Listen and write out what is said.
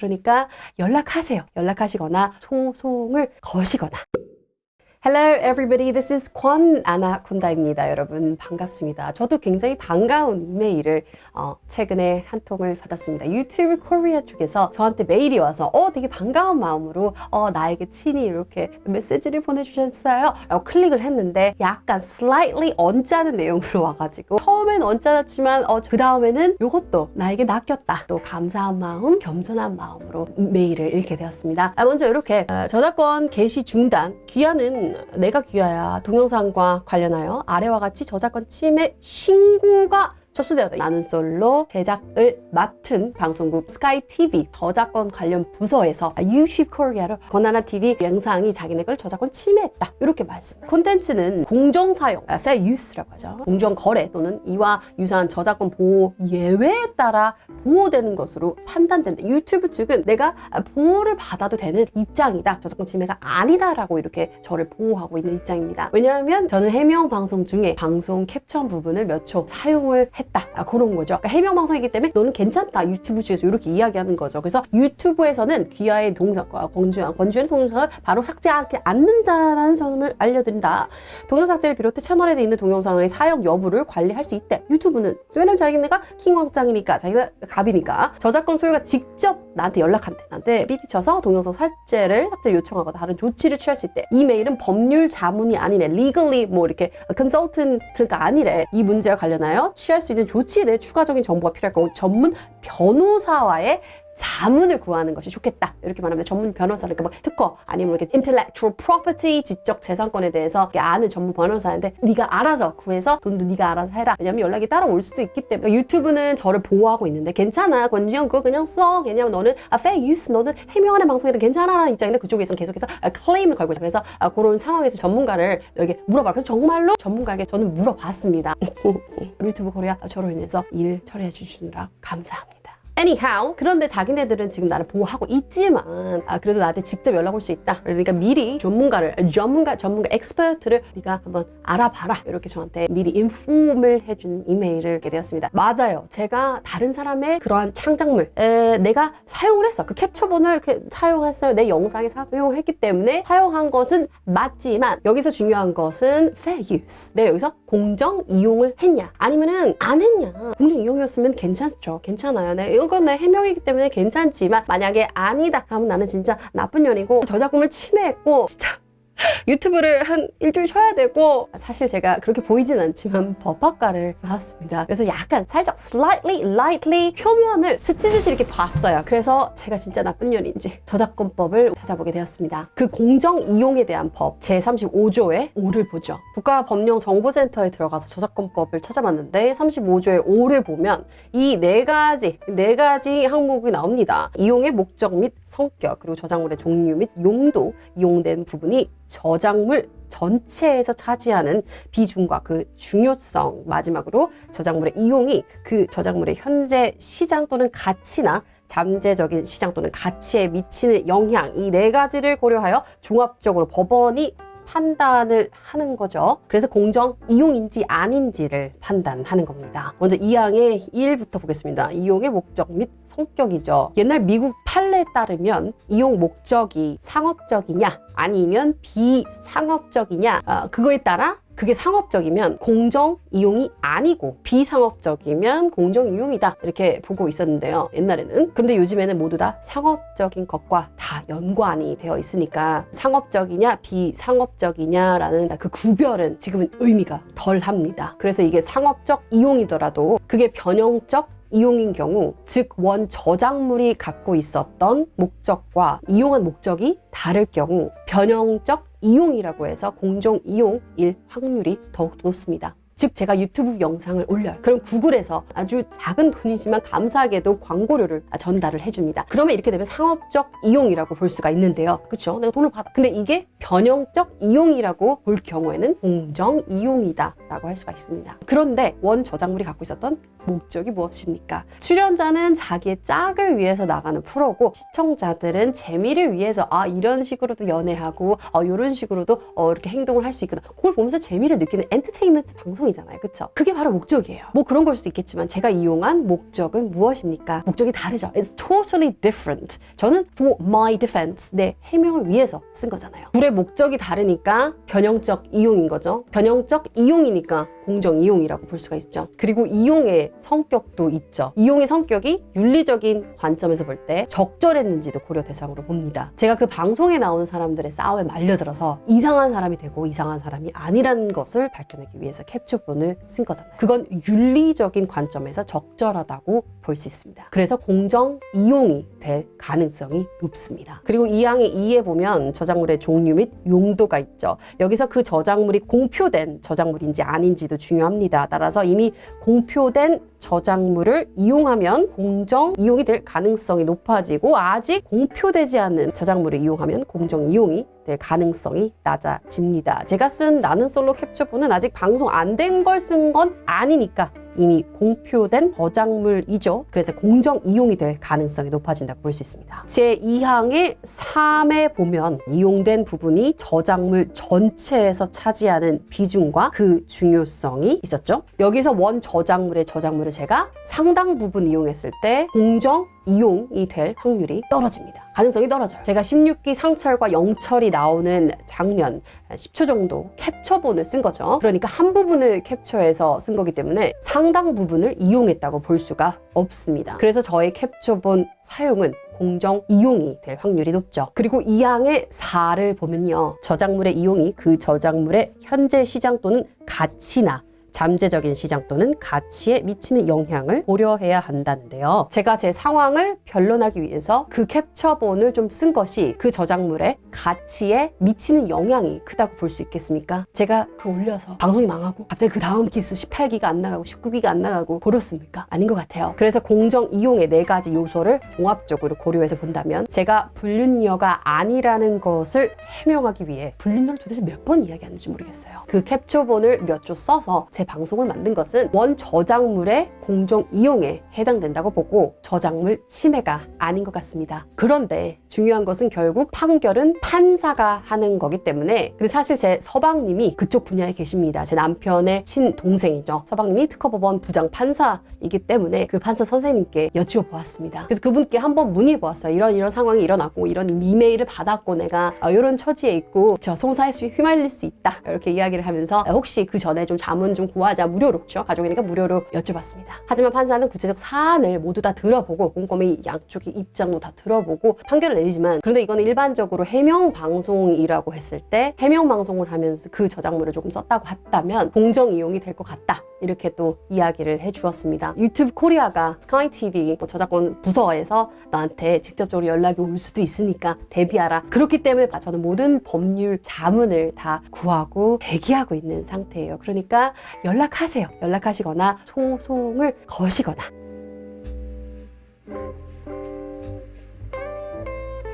그러니까 연락하세요. 연락하시거나 소송을 거시거나. Hello everybody, this is 권아나콘다입니다. 여러분 반갑습니다. 저도 굉장히 반가운 이메일을 최근에 한 통을 받았습니다. 유튜브 코리아 쪽에서 저한테 메일이 와서 되게 반가운 마음으로 나에게 친히 이렇게 메시지를 보내주셨어요 라고 클릭을 했는데 약간 slightly 언짢은 내용으로 와가지고 처음엔 언짢았지만 그 다음에는 이것도 나에게 낚였다. 또 감사한 마음, 겸손한 마음으로 메일을 읽게 되었습니다. 먼저 이렇게 저작권 게시 중단, 귀하는 내가 귀하야 동영상과 관련하여 아래와 같이 저작권 침해 신고가 접수되었다. 나는 솔로 제작을 맡은 방송국 스카이TV 저작권 관련 부서에서 유튜브 코리아로 권아나TV 영상이 자기네 걸 저작권 침해했다. 이렇게 말씀. 콘텐츠는 공정사용, fair use라고 하죠. 공정거래 또는 이와 유사한 저작권 보호 예외에 따라 보호되는 것으로 판단된다. 유튜브 측은 내가 보호를 받아도 되는 입장이다. 저작권 침해가 아니다라고 이렇게 저를 보호하고 있는 입장입니다. 왜냐하면 저는 해명 방송 중에 방송 캡처 부분을 몇 초 사용을 했다. 그런 거죠. 그러니까 해명 방송이기 때문에 너는 괜찮다. 유튜브 측에서 이렇게 이야기하는 거죠. 그래서 유튜브에서는 귀하의 동영상과 권주현의 동영상을 바로 삭제하지 않는다라는 점을 알려드린다. 동영상 삭제를 비롯해 채널에 있는 동영상의 사용 여부를 관리할 수 있대. 유튜브는 왜냐면 자기네가 킹왕짱이니까 자기가 갑이니까 저작권 소유가 직접 나한테 연락한대. 나한테 삐삐 쳐서 동영상 삭제 요청하거나 다른 조치를 취할 수 있대. 이 메일은 법률 자문이 아니래. legally 뭐 이렇게 컨설턴트가 아니래. 이 문제와 관련하여 취할 수 있는 조치에 대해 추가적인 정보가 필요할 경우 전문 변호사와의 자문을 구하는 것이 좋겠다. 이렇게 말합니다. 전문 변호사, 그러니까 뭐 특허 아니면 이렇게 intellectual property 지적 재산권에 대해서 아는 전문 변호사인데 네가 알아서 구해서 돈도 네가 알아서 해라. 왜냐면 연락이 따라올 수도 있기 때문에. 그러니까 유튜브는 저를 보호하고 있는데 괜찮아 권지현 그거 그냥 써. 왜냐면 너는 fair use, 너는 해명하는 방송이라 괜찮아라는 입장인데 그쪽에서는 계속해서 클레임을 걸고 있어. 그래서 그런 상황에서 전문가를 여기 물어봐. 그래서 정말로 전문가에게 저는 물어봤습니다. 유튜브 코리아 저로 인해서 일 처리해 주시느라 감사합니다. Anyhow, 그런데 자기네들은 지금 나를 보호하고 있지만 그래도 나한테 직접 연락 올 수 있다. 그러니까 미리 전문가 엑스퍼트를 네가 한번 알아봐라. 이렇게 저한테 미리 인폼을 해준 이메일을 받게 되었습니다. 맞아요. 제가 다른 사람의 그러한 창작물 내가 사용을 했어. 그 캡처본을 이렇게 사용했어요. 내 영상에 사용을 했기 때문에 사용한 것은 맞지만 여기서 중요한 것은 fair use. 내가 여기서 공정 이용을 했냐 아니면은 안 했냐. 공정 이용이었으면 괜찮죠. 괜찮아요. 이건 내 해명이기 때문에 괜찮지만 만약에 아니다 하면 나는 진짜 나쁜 년이고 저작권을 침해했고 진짜 유튜브를 한 일주일 쉬어야 되고 사실 제가 그렇게 보이진 않지만 법학과를 나왔습니다. 그래서 약간 살짝 lightly 표면을 스치듯이 이렇게 봤어요. 그래서 제가 진짜 나쁜 년인지 저작권법을 찾아보게 되었습니다. 그 공정 이용에 대한 법 제35조의 5를 보죠. 국가법령정보센터에 들어가서 저작권법을 찾아봤는데 35조의 5를 보면 이 네 가지 항목이 나옵니다. 이용의 목적 및 성격, 그리고 저작물의 종류 및 용도, 이용된 부분이 저작물 전체에서 차지하는 비중과 그 중요성, 마지막으로 저작물의 이용이 그 저작물의 현재 시장 또는 가치나 잠재적인 시장 또는 가치에 미치는 영향, 이 네 가지를 고려하여 종합적으로 법원이 판단을 하는 거죠. 그래서 공정 이용인지 아닌지를 판단하는 겁니다. 먼저 2항의 1부터 보겠습니다. 이용의 목적 및 성격이죠. 옛날 미국 판례에 따르면 이용 목적이 상업적이냐 아니면 비상업적이냐 그거에 따라 그게 상업적이면 공정 이용이 아니고 비상업적이면 공정 이용이다 이렇게 보고 있었는데요. 옛날에는. 그런데 요즘에는 모두 다 상업적인 것과 다 연관이 되어 있으니까 상업적이냐 비상업적이냐라는 그 구별은 지금은 의미가 덜합니다. 그래서 이게 상업적 이용이더라도 그게 변형적 이용인 경우, 즉 원 저작물이 갖고 있었던 목적과 이용한 목적이 다를 경우 변형적 이용이라고 해서 공정 이용일 확률이 더욱 높습니다. 즉 제가 유튜브 영상을 올려요. 그럼 구글에서 아주 작은 돈이지만 감사하게도 광고료를 전달을 해줍니다. 그러면 이렇게 되면 상업적 이용이라고 볼 수가 있는데요. 그렇죠? 내가 돈을 받아. 근데 이게 변형적 이용이라고 볼 경우에는 공정 이용이다 라고 할 수가 있습니다. 그런데 원 저작물이 갖고 있었던 목적이 무엇입니까? 출연자는 자기의 짝을 위해서 나가는 프로고 시청자들은 재미를 위해서 이런 식으로도 연애하고 이런 식으로도 이렇게 행동을 할 수 있구나. 그걸 보면서 재미를 느끼는 엔터테인먼트 방송이잖아요. 그쵸? 그게 바로 목적이에요. 뭐 그런 걸 수도 있겠지만 제가 이용한 목적은 무엇입니까? 목적이 다르죠. It's totally different. 저는 for my defense, 내 해명을 위해서 쓴 거잖아요. 둘의 목적이 다르니까 변형적 이용인 거죠. 변형적 이용이니까 공정 이용이라고 볼 수가 있죠. 그리고 이용의 성격도 있죠. 이용의 성격이 윤리적인 관점에서 볼 때 적절했는지도 고려 대상으로 봅니다. 제가 그 방송에 나오는 사람들의 싸움에 말려들어서 이상한 사람이 되고 이상한 사람이 아니라는 것을 밝혀내기 위해서 캡처본을 쓴 거잖아요. 그건 윤리적인 관점에서 적절하다고 볼 수 있습니다. 그래서 공정 이용이 될 가능성이 높습니다. 그리고 이 항의 2에 보면 저작물의 종류 및 용도가 있죠. 여기서 그 저작물이 공표된 저작물인지 아닌지도 중요합니다. 따라서 이미 공표된 저작물을 이용하면 공정 이용이 될 가능성이 높아지고 아직 공표되지 않은 저작물을 이용하면 공정 이용이 될 가능성이 낮아집니다. 제가 쓴 나는 솔로 캡처본은 아직 방송 안 된 걸 쓴 건 아니니까 이미 공표된 저작물이죠. 그래서 공정 이용이 될 가능성이 높아진다고 볼 수 있습니다. 제2항의 3에 보면 이용된 부분이 저작물 전체에서 차지하는 비중과 그 중요성이 있었죠. 여기서 원 저작물의 저작물을 제가 상당 부분 이용했을 때 공정 이용이 될 확률이 떨어집니다. 가능성이 떨어져요. 제가 16기 상철과 영철이 나오는 장면 10초 정도 캡처본을 쓴 거죠. 그러니까 한 부분을 캡처해서 쓴 거기 때문에 상당 부분을 이용했다고 볼 수가 없습니다. 그래서 저의 캡처본 사용은 공정 이용이 될 확률이 높죠. 그리고 2항의 4를 보면요. 저작물의 이용이 그 저작물의 현재 시장 또는 가치나 잠재적인 시장 또는 가치에 미치는 영향을 고려해야 한다는데요. 제가 제 상황을 변론하기 위해서 그 캡처본을 좀 쓴 것이 그 저작물의 가치에 미치는 영향이 크다고 볼 수 있겠습니까? 제가 그거 올려서 방송이 망하고 갑자기 그 다음 기수 18기가 안 나가고 19기가 안 나가고 그렇습니까? 아닌 것 같아요. 그래서 공정 이용의 4가지 요소를 종합적으로 고려해서 본다면 제가 불륜녀가 아니라는 것을 해명하기 위해 불륜녀를 도대체 몇 번 이야기하는지 모르겠어요. 그 캡처본을 몇 조 써서 제 방송을 만든 것은 원 저작물의 공정 이용에 해당된다고 보고 저작물 침해가 아닌 것 같습니다. 그런데 중요한 것은 결국 판결은 판사가 하는 거기 때문에 근데 사실 제 서방님이 그쪽 분야에 계십니다. 제 남편의 친동생이죠. 서방님이 특허법원 부장 판사이기 때문에 그 판사 선생님께 여쭈어 보았습니다. 그래서 그분께 한번 문의해 보았어요. 이런 상황이 일어났고 이런 이메일을 받았고 내가 이런 처지에 있고 저 송사에 휘말릴 수 있다. 이렇게 이야기를 하면서 혹시 그 전에 좀 자문 좀 구하자 무료로 가족이니까 무료로 여쭤봤습니다. 하지만 판사는 구체적 사안을 모두 다 들어보고 꼼꼼히 양쪽의 입장도 다 들어보고 판결을 내리지만 그런데 이거는 일반적으로 해명 방송이라고 했을 때 해명 방송을 하면서 그 저작물을 조금 썼다고 했다면 공정 이용이 될 것 같다. 이렇게 또 이야기를 해주었습니다. 유튜브 코리아가 스카이TV 저작권 부서에서 나한테 직접적으로 연락이 올 수도 있으니까 대비하라. 그렇기 때문에 저는 모든 법률 자문을 다 구하고 대기하고 있는 상태예요. 그러니까 연락하세요. 연락하시거나 소송을 거시거나